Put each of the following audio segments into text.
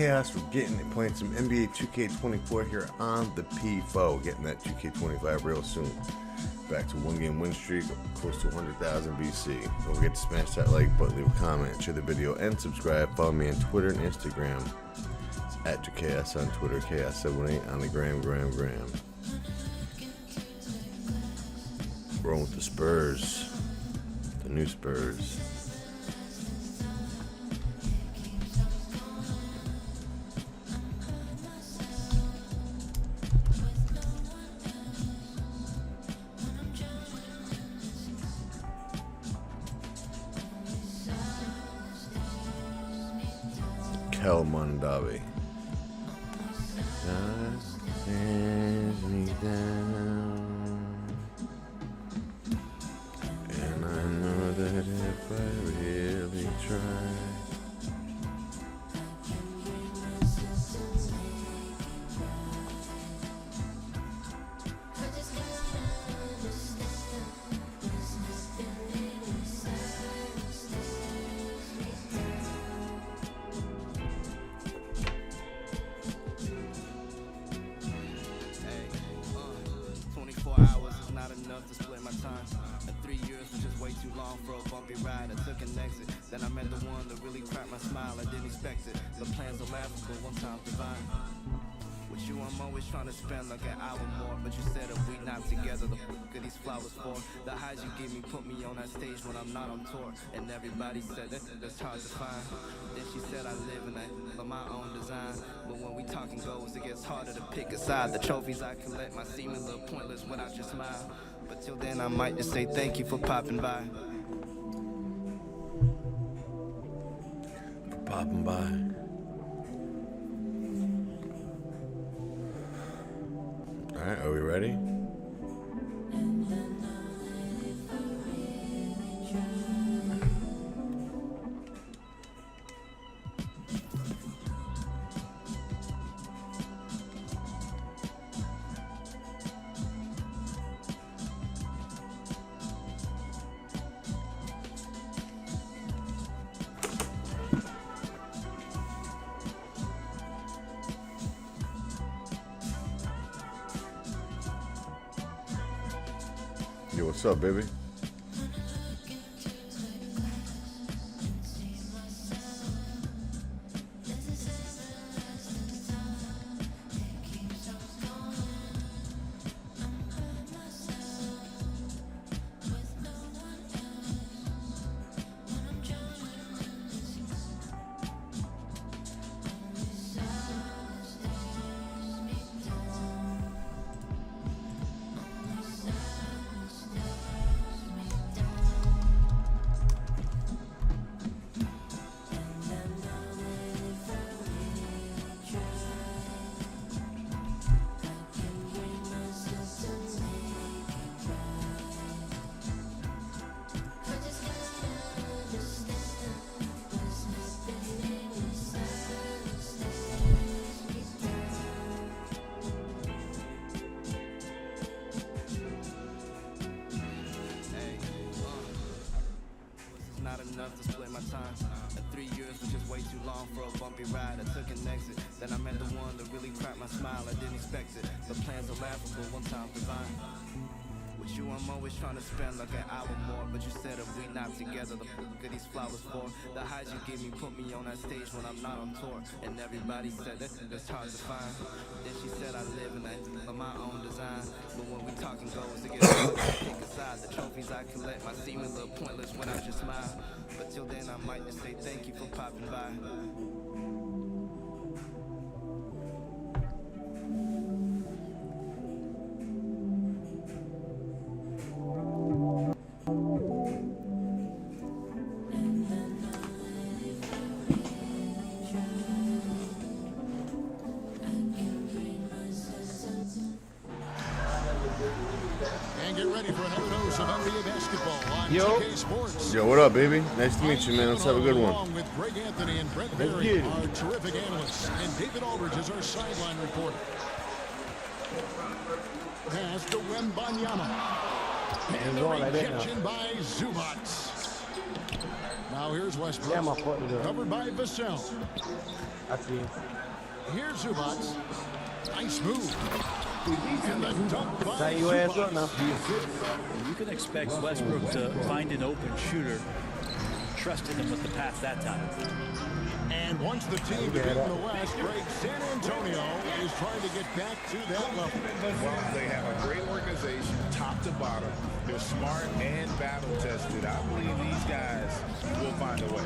KAHOS. We're playing some NBA 2K24 here on the PS4. Getting that 2K25 real soon. Back to one-game win streak, close to 100,000 BC. Don't forget to smash that like button, leave a comment, share the video, and subscribe. Follow me on Twitter and Instagram. It's @KAHOS on Twitter, KAHOS78 on the gram. Rolling with the Spurs, the new Spurs. Kelmondavi. Hands me down, and I know that if I really try, hours is not enough to split my time. And 3 years was just way too long for a bumpy ride. I took an exit, then I met the one that really cracked my smile. I didn't expect it, the plans are laughable, one time divine. With you I'm always trying to spend like an hour more, but you said if we not together, the fuck are these flowers for? The highs you give me put me on that stage when I'm not on tour, and everybody said that's hard to find. Then she said I live in of my own design, but when we talking goals it gets harder to pick a side. The trophies I collect might seem a little pointless without your smile, but till then I might just say thank you for popping by. Alright, are we ready? Yo, what's up, baby? Not enough to split my time. And 3 years was just way too long for a bumpy ride. I took an exit, then I met the one that really cracked my smile. I didn't expect it, the plans are laughable, one time divine. With you I'm always trying to spend like an hour more, but you said if we not together, the fuck are these flowers for? The highs you give me put me on that stage when I'm not on tour, and everybody said that's hard to find. Then she said I live in of my own design, but when we talking goals it gets harder to pick a side. The trophies I collect might seem a little pointless without your smile, but till then I might just say thank you for popping by. And get ready for another dose of NBA basketball on KAHOS Sports. Yo, what up, baby? Nice to meet you, man. Let's have a good one. Along with Greg Anthony and Brett Berry, our terrific analysts, and David Aldridge is our sideline reporter. Pass to Wembanyama. And the rejection by Zubac. Now here's Westbrook. Yeah, my foot is up. Covered by Vassell. I see him. Here's Zubac. Nice move. And the dunk by Tie your ass up Zubac. now. You can expect Westbrook to find an open shooter. Trusted him with the pass that time. And once the team to beat in the West, Greg, San Antonio is trying to get back to that level. Well, they have a great organization, top to bottom. They're smart and battle-tested. I believe these guys will find a way.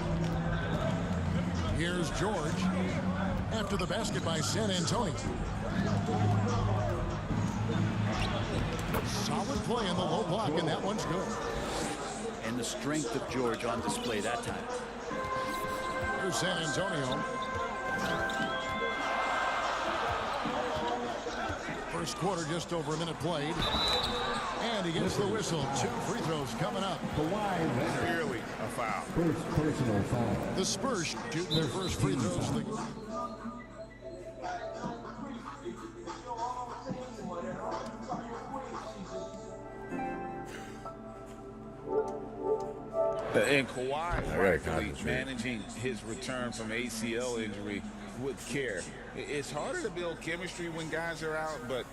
Here's George. After the basket by San Antonio. Solid play in the low block, and that one's good. And the strength of George on display that time. Here's San Antonio. First quarter, just over a minute played. And he gets the whistle. 2 free throws coming up. Clearly a foul. Personal foul. The Spurs shooting their first free throws. And Kawhi rightfully concentrate. managing his return from ACL injury with care. It's harder to build chemistry when guys are out, but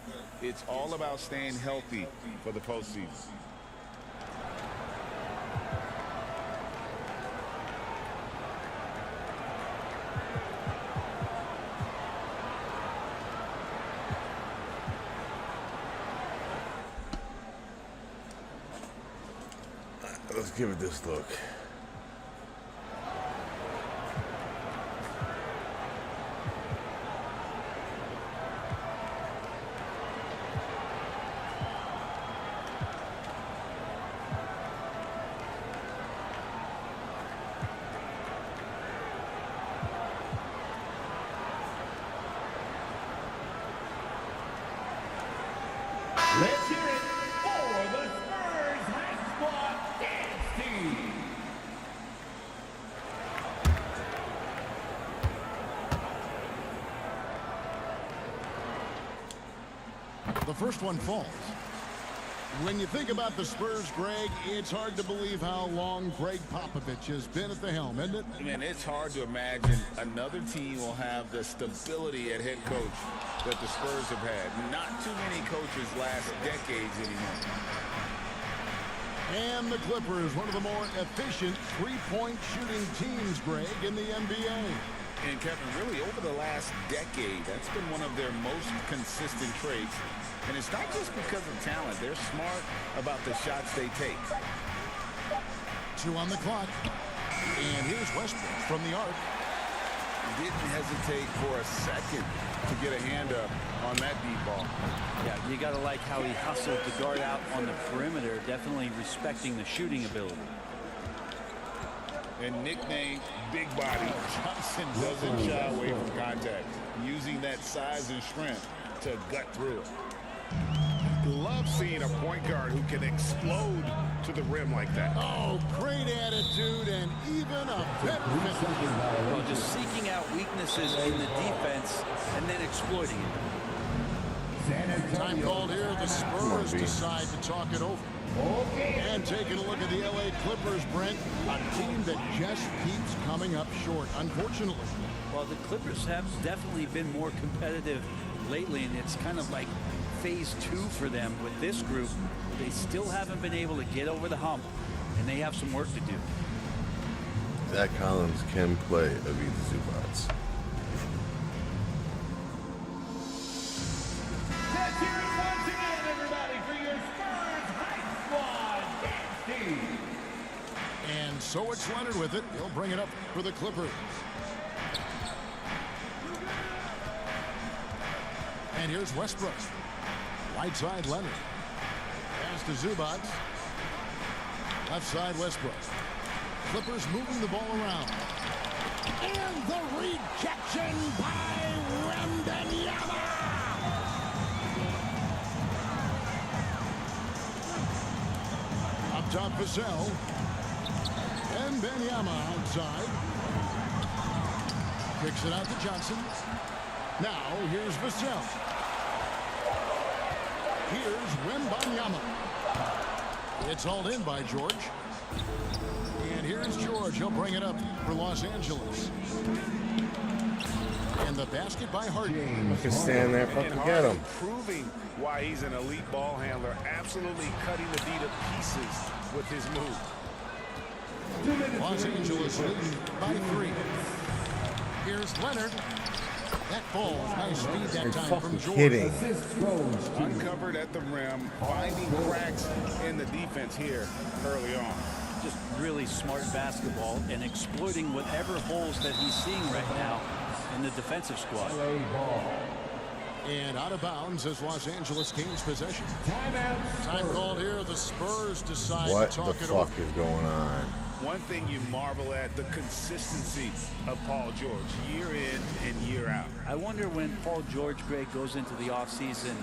it's all about staying healthy for the postseason. Let's give it this look. Let's hear it for the Spurs High Squad Dance Team. The first one falls. When you think about the Spurs, Greg, it's hard to believe how long Greg Popovich has been at the helm, isn't it? Man, it's hard to imagine another team will have the stability at head coach that the Spurs have had. Not too many coaches last decades anymore. And the Clippers, one of the more efficient three-point shooting teams, Greg, in the NBA. And Kevin, really over the last decade, that's been one of their most consistent traits. And it's not just because of talent. They're smart about the shots they take. 2 on the clock. And here's Westbrook from the arc. Didn't hesitate for a second to get a hand up on that deep ball. Yeah, you got to like how he hustled the guard out on the perimeter, definitely respecting the shooting ability. And nicknamed Big Body, Johnson doesn't shy away from contact, using that size and strength to gut through it. Love seeing a point guard who can explode to the rim like that. Oh, great attitude and even a bit finish. Well, just seeking out weaknesses in the defense and then exploiting it. Time called here. The Spurs decide to talk it over. And taking a look at the LA Clippers, Brent, a team that just keeps coming up short, unfortunately. Well, the Clippers have definitely been more competitive lately, and it's kind of like phase 2 for them with this group. They still haven't been able to get over the hump, and they have some work to do. Zach Collins can play Ivica Zubac. Let's hear it once again, everybody, for your Spurs High Squad Dance Team. And so it's Leonard with it. He'll bring it up for the Clippers. And here's Westbrook. Right side, Leonard. Pass to Zubac. Left side, Westbrook. Clippers moving the ball around. And the rejection by Wembanyama. Up top, Vassell. And Wembanyama outside. Kicks it out to Johnson. Now, here's Vassell. Here's Wembanyama. It's hauled in by George. And here's George. He'll bring it up for Los Angeles. And the basket by Harden. You can stand there, fucking get him. Proving why he's an elite ball handler. Absolutely cutting the D to pieces with his move. Los Angeles leading by 3. Here's Leonard. That ball, nice speed that time from George. Kidding. Uncovered at the rim, finding cracks in the defense here early on. Just really smart basketball and exploiting whatever holes that he's seeing right now in the defensive squad. And out of bounds as Los Angeles gains possession. Time called here. The Spurs decide What to the talk it fuck over. is going on? One thing you marvel at, the consistency of Paul George, year in and year out. I wonder when Paul George, Greg, goes into the offseason,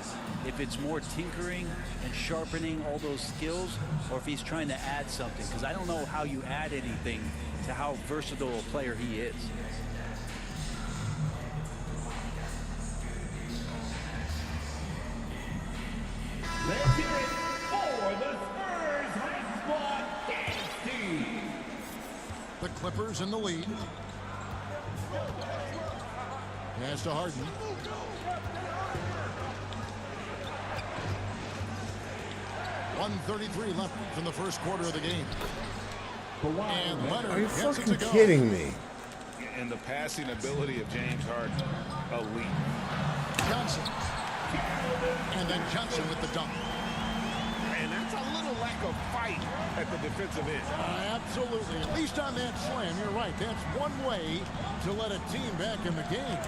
if it's more tinkering and sharpening all those skills, or if he's trying to add something. Because I don't know how you add anything to how versatile a player he is. Let's hear it for the Spurs high squad dance team. The Clippers in the lead. Pass to Harden. .133 left from the first quarter of the game. And Leonard Are you gets it fucking to go. kidding me? And the passing ability of James Harden, elite. Johnson. And then Johnson with the dunk. And that's a little lack of fight at the defensive end. Absolutely. At least on that slam, you're right. That's one way to let a team back in the game.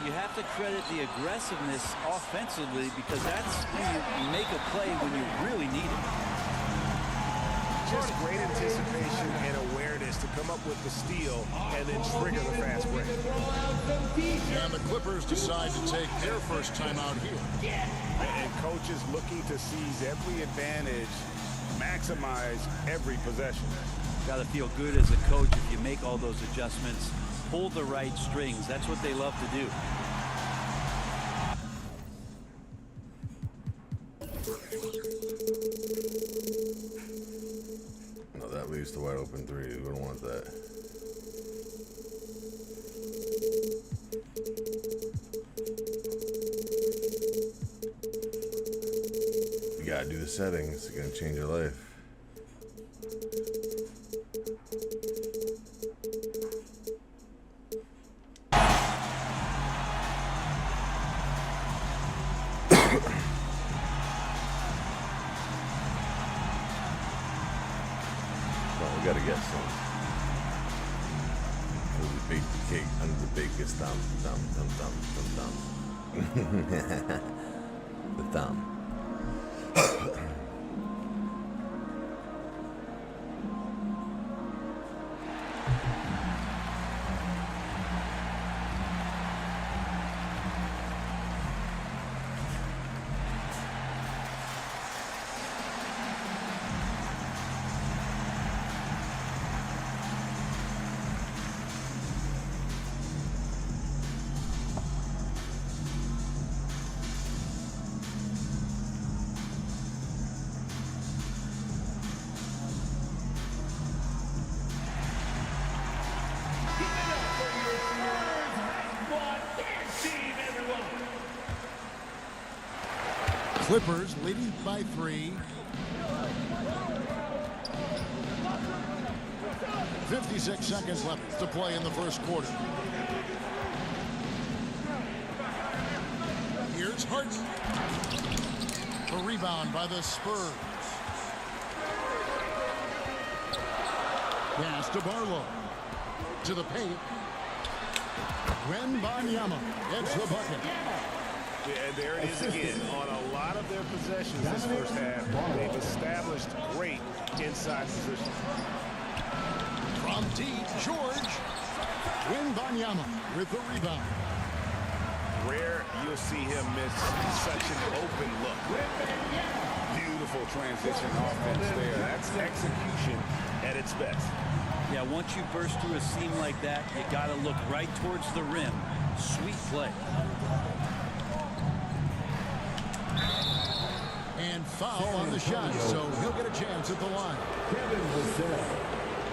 You have to credit the aggressiveness offensively, because that's when you make a play when you really need it. Just great anticipation and awareness to come up with the steal and then trigger the fast break. And the Clippers decide to take their first timeout here. And coaches looking to seize every advantage, maximize every possession. Got to feel good as a coach if you make all those adjustments, pull the right strings. That's what they love to do. No, that leads to wide open three. We don't want that. You gotta do the settings. It's gonna change your life. We gotta get some. We bake the cake under the baker's thumb. The thumb. Clippers leading by 3. 56 seconds left to play in the first quarter. Here's Harden. The rebound by the Spurs. Pass to Barlow. To the paint. Wembanyama gets the bucket. And there it is again. On a lot of their possessions this first half, they've established great inside position. From deep, George. Wembanyama with the rebound. Rare you'll see him miss such an open look. Beautiful transition offense there. That's execution at its best. Yeah, once you burst through a seam like that, you got to look right towards the rim. Sweet play. And foul on the shot, so he'll get a chance at the line.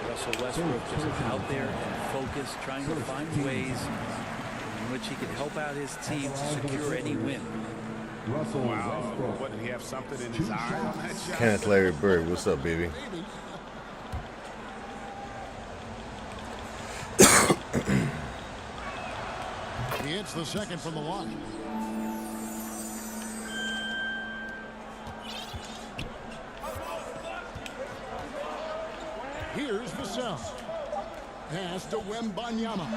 Russell Westbrook just out there and focused, trying to find ways in which he can help out his team to secure any win. Wow. What, did he have something in his eye on that shot? Kenneth Larry Bird, what's up, baby? He hits the second from the line. Here's Vassell. Pass to Wembanyama.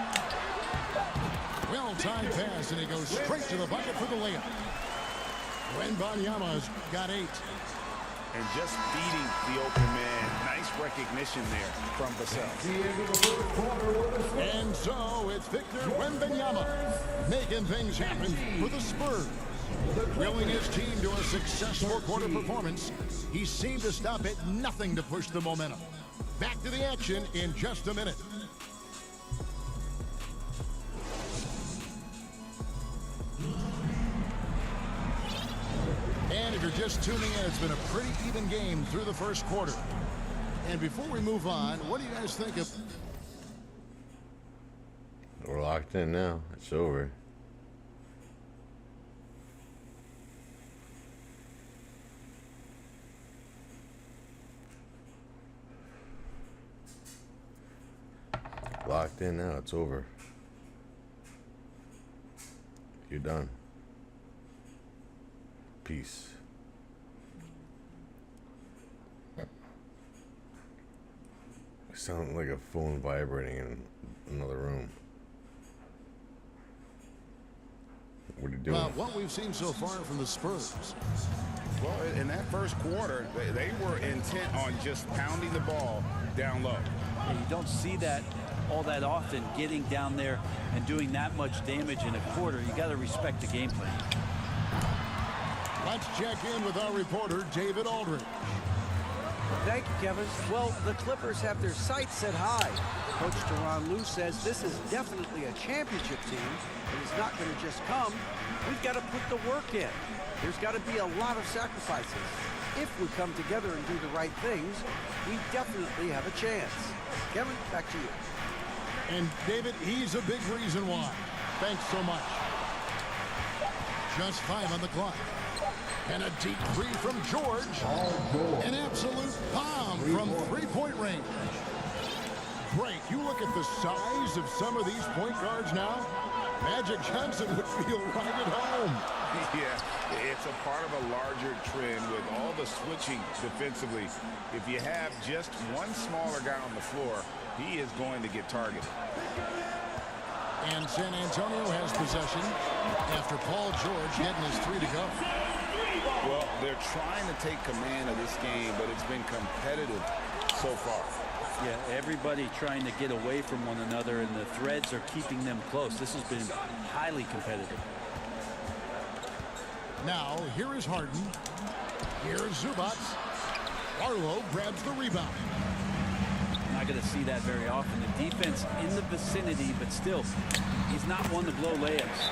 Well-timed pass, and he goes straight to the bucket for the layup. Wembanyama's got 8. And just beating the open man. Nice recognition there from Vassell. And so it's Victor Wembanyama making things happen for the Spurs. Willing his team to a successful quarter performance, he seemed to stop at nothing to push the momentum. Back to the action in just a minute. And if you're just tuning in, it's been a pretty even game through the first quarter. And before we move on, what do you guys think of... We're locked in now. It's over. Locked in now. It's over. You're done. Peace. Sound like a phone vibrating in another room. What are you doing? what we've seen so far from the Spurs. Well, in that first quarter, they were intent on just pounding the ball down low. And you don't see that all that often, getting down there and doing that much damage in a quarter. You got to respect the game plan. Let's check in with our reporter, David Aldridge. Thank you, Kevin. Well, the Clippers have their sights set high. Coach Tyronn Lue says this is definitely a championship team, and it's not going to just come. We've got to put the work in. There's got to be a lot of sacrifices. If we come together and do the right things, we definitely have a chance. Kevin, back to you. And David, he's a big reason why. Thanks so much. Just 5 on the clock. And a deep three from George. An absolute bomb from three-point range. Great. You look at the size of some of these point guards now. Magic Johnson would feel right at home. Yeah, it's a part of a larger trend with all the switching defensively. If you have just one smaller guy on the floor, he is going to get targeted. And San Antonio has possession after Paul George getting his 3 to go. Well, they're trying to take command of this game, but it's been competitive so far. Yeah, everybody trying to get away from one another, and the threads are keeping them close. This has been highly competitive. Now, here is Harden. Here's Zubac. Arlo grabs the rebound. Not going to see that very often. The defense in the vicinity, but still, he's not one to blow layups.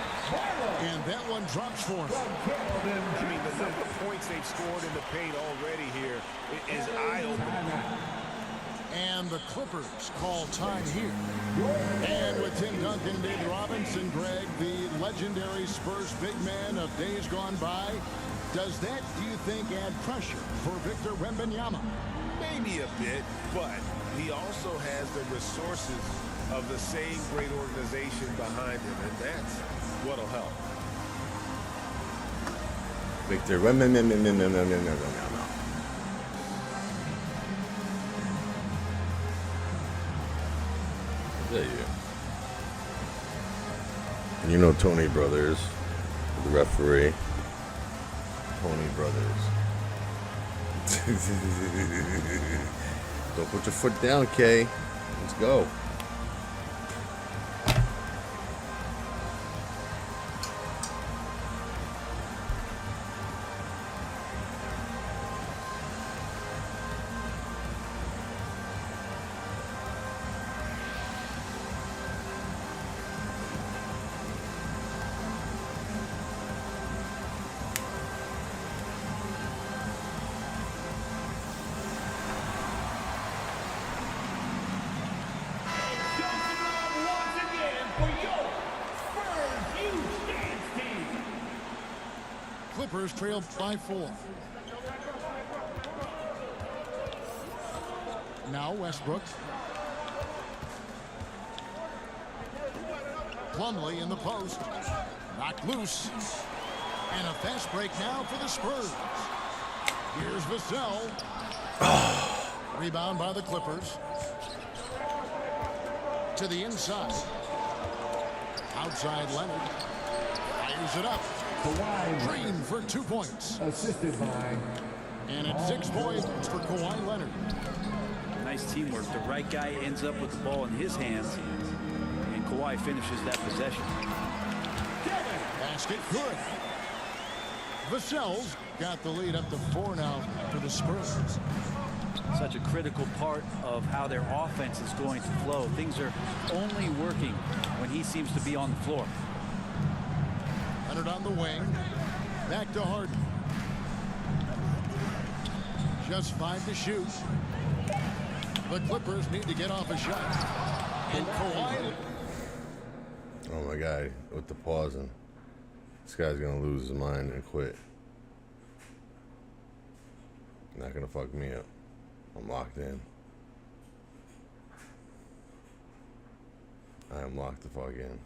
And that one drops for him. I mean, the number of points they've scored in the paint already here is eye-opening. And the Clippers call time here. And with Tim Duncan, David Robinson, Greg, the legendary Spurs big man of days gone by, does that, do you think, add pressure for Victor Wembanyama? Maybe a bit, but he also has the resources of the same great organization behind him, and that's what'll help. Victor, There you go. And you know Tony Brothers, the referee. Tony Brothers. Don't put your foot down, Kay. Let's go. Clippers trail by 4. Now Westbrook. Plumlee in the post. Knocked loose. And a fast break now for the Spurs. Here's Vassell. Rebound by the Clippers. To the inside. Outside Leonard. Fires it up. Green for 2 points. Assisted by. And it's 6 points for Kawhi Leonard. Nice teamwork. The right guy ends up with the ball in his hands, and Kawhi finishes that possession. Basket good. Vassell's got the lead up to 4 now for the Spurs. Such a critical part of how their offense is going to flow. Things are only working when he seems to be on the floor. Leonard on the wing. Back to Harden. Just 5 to shoot. The Clippers need to get off a shot. And Kawhi. Oh my God, with the pausing. This guy's gonna lose his mind and quit. Not gonna fuck me up. I'm locked in. I am locked the fuck in.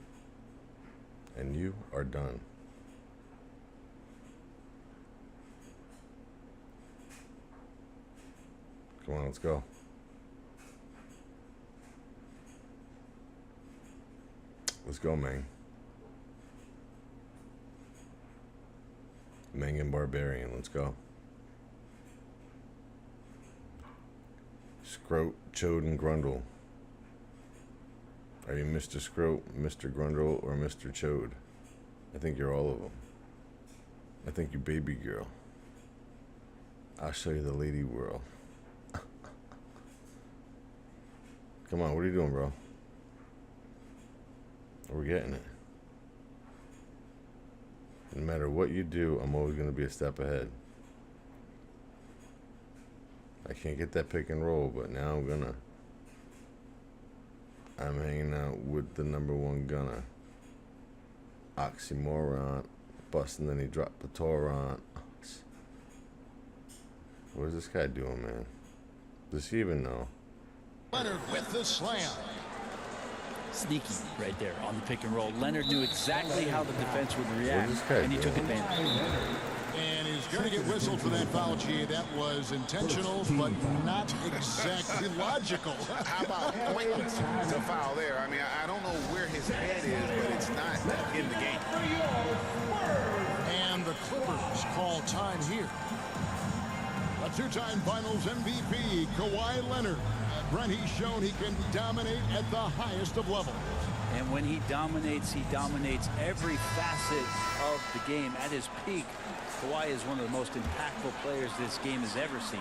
And you are done. Come on, let's go. Let's go, Meng. Meng and Barbarian, let's go. Scroat, Chode, and Grundle. Are you Mr. Scroat, Mr. Grundle, or Mr. Chode? I think you're all of them. I think you baby girl. I'll show you the lady world. Come on, what are you doing, bro? We're getting it. No matter what you do, I'm always going to be a step ahead. I can't get that pick and roll, but now I'm hanging out with the #1 gunner. Oxymoron. Busting, then he dropped the Toron. What is this guy doing, man? Does he even know? Leonard with the slam. Sneaky right there on the pick and roll. Leonard knew exactly how the defense would react, and he took advantage. And he's going to get whistled for that foul, G. That was intentional, but not exactly logical. How about pointless to foul there? I mean, I don't know where his head is, but it's not in the game. And the Clippers call time here. A 2-time Finals MVP, Kawhi Leonard. Brent, he's shown he can dominate at the highest of levels. And when he dominates every facet of the game. At his peak, Kawhi is one of the most impactful players this game has ever seen.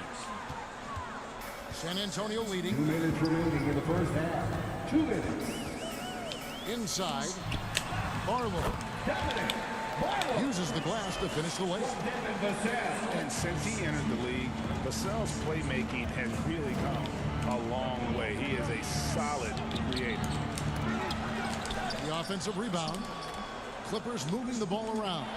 San Antonio leading. 2 minutes remaining in the first half. 2 minutes. Inside. Barlow. Uses the glass to finish the lane. And since he entered the league, Vassell's playmaking has really come a long way. He is a solid creator. The offensive rebound. Clippers moving the ball around.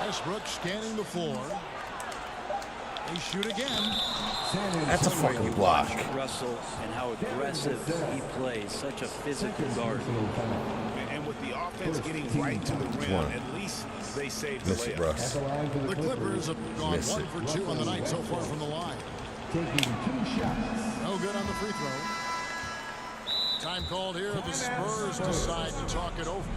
Westbrook scanning the floor. They shoot again. That's a fucking block. Russell and how aggressive he plays. Such a physical guard. And with the offense getting right to the rim, at least they saved the Miss it, layup. Russ. The Clippers have gone Miss 1 it. for 2 on the night so far from the line. Taking 2 shots. No good on the free throw. Time called here. The Spurs decide to talk it over.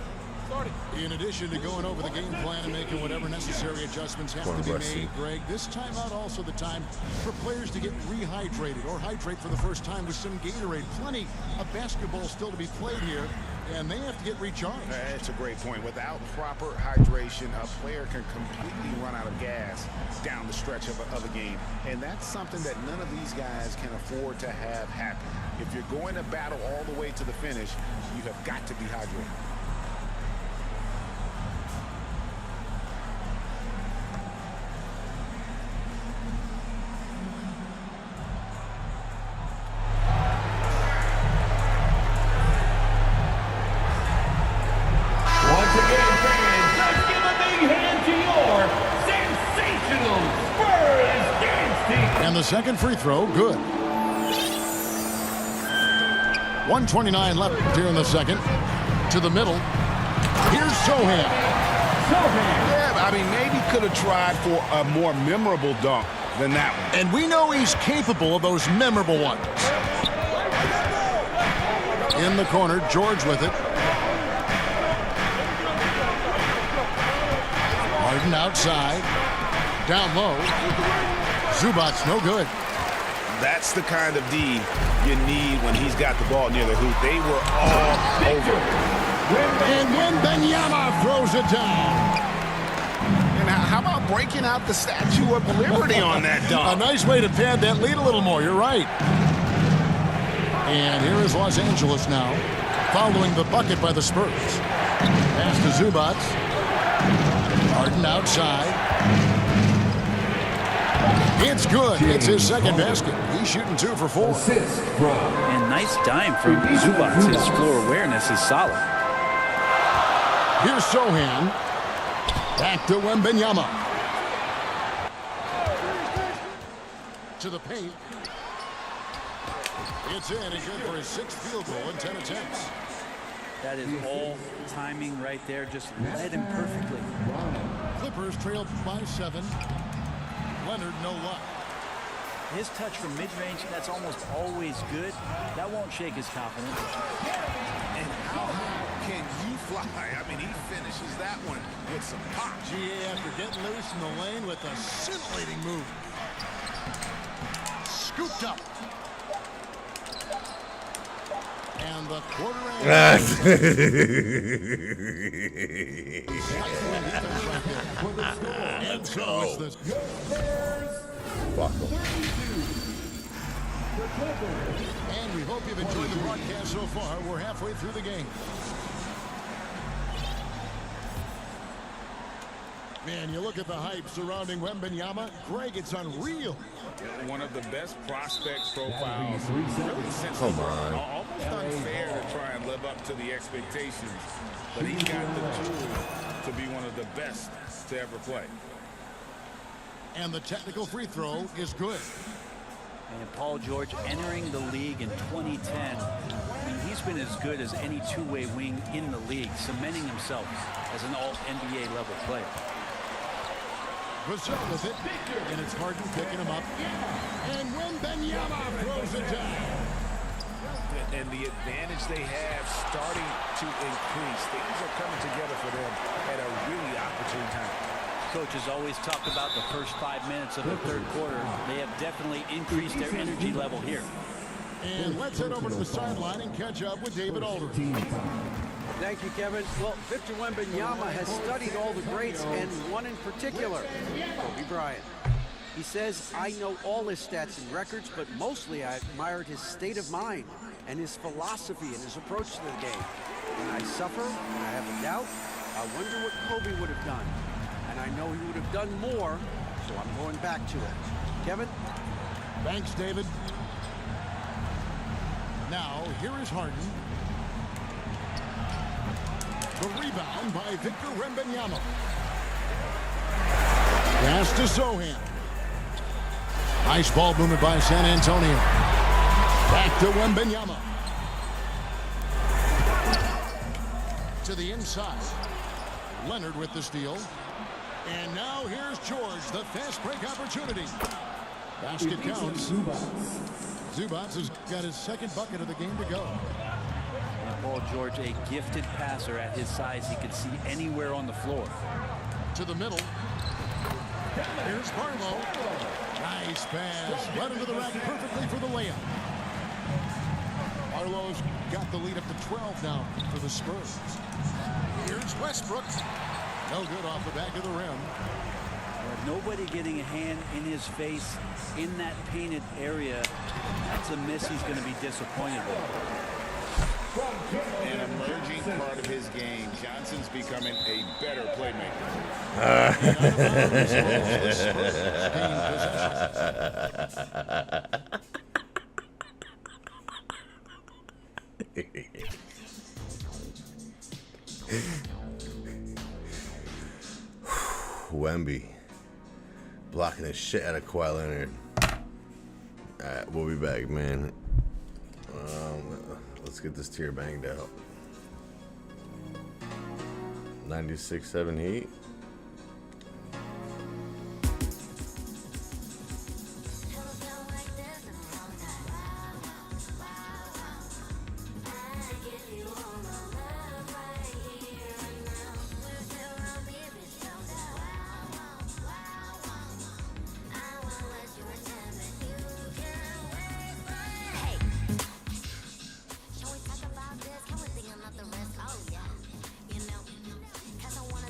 In addition to going over the game plan and making whatever necessary adjustments have to be made, Greg, this timeout also the time for players to get rehydrated or hydrate for the first time with some Gatorade. Plenty of basketball still to be played here, and they have to get recharged. That's a great point. Without proper hydration, a player can completely run out of gas down the stretch of a game. And that's something that none of these guys can afford to have happen. If you're going to battle all the way to the finish, you have got to be hydrated. the second free throw, good. 1:29 left here in the second. To the middle. Here's Sohan. Yeah, I mean, maybe could have tried for a more memorable dunk than that one. And we know he's capable of those memorable ones. In the corner, George with it. Harden outside. Down low. Zubac's no good. That's the kind of D you need when he's got the ball near the hoop. They were all over. And Wembanyama throws it down. And how about breaking out the Statue of Liberty on that A dunk? nice way to pad that lead a little more. You're right. And here is Los Angeles now, following the bucket by the Spurs. Pass to Zubac. Harden outside. It's good. It's his second basket. He's shooting 2 for 4. And nice dime from Zubac. His floor awareness is solid. Here's Sohan. Back to Wembanyama. To the paint. It's in and good for his 6th field goal in 10 attempts. That is all timing right there. Just led him perfectly. Clippers trail by 7. Leonard, no luck. His touch from mid-range, that's almost always good. That won't shake his confidence. And how can you fly? I mean, he finishes that one with some pop. GA after getting loose in the lane with a scintillating move. Scooped up. And the quarter and so it's this. Fuck 'em. And we hope you've enjoyed the broadcast so far. We're halfway through the game. Man, you look at the hype surrounding Wembanyama. Greg, it's unreal. One of the best prospect profiles really since Come on. almost unfair to try and live up to the expectations. But he's got the tools to be one of the best to ever play. And the technical free throw is good. And Paul George entering the league in 2010. I mean, he's been as good as any two-way wing in the league, cementing himself as an all-NBA level player. Vassell with it, and it's Harden picking him up. And Wembanyama throws it down. And the advantage they have starting to increase. Things are coming together for them at a really opportune time. Coach has always talked about the first 5 minutes of the third quarter. They have definitely increased their energy level here. And let's head over to the sideline and catch up with David Aldridge. Thank you, Kevin. Well, Victor Wembanyama has studied all the greats, and one in particular, Kobe Bryant. He says, I know all his stats and records, but mostly I admired his state of mind and his philosophy and his approach to the game. When I suffer, when I have a doubt, I wonder what Kobe would have done. And I know he would have done more, so I'm going back to it. Kevin? Thanks, David. Now, here is Harden. The rebound by Victor Wembanyama. Pass to Sohan. Nice ball movement by San Antonio. Back to Wembanyama. To the inside. Leonard with the steal. And now here's George, the fast break opportunity. Basket counts. Zubac has got his second bucket of the game to go. And Paul George, a gifted passer at his size. He can see anywhere on the floor. To the middle. Here's Barlow. Nice pass. Right into the rack perfectly for the layup. Barlow's got the lead up to 12 now for the Spurs. Here's Westbrook. No good off the back of the rim. Nobody getting a hand in his face in that painted area. That's a miss he's going to be disappointed with. An emerging part of his game. Johnson's becoming a better playmaker. Wemby blocking the shit out of Kawhi Leonard. Alright, we'll be back, man. Let's get this tier banged out. 96.7 Heat.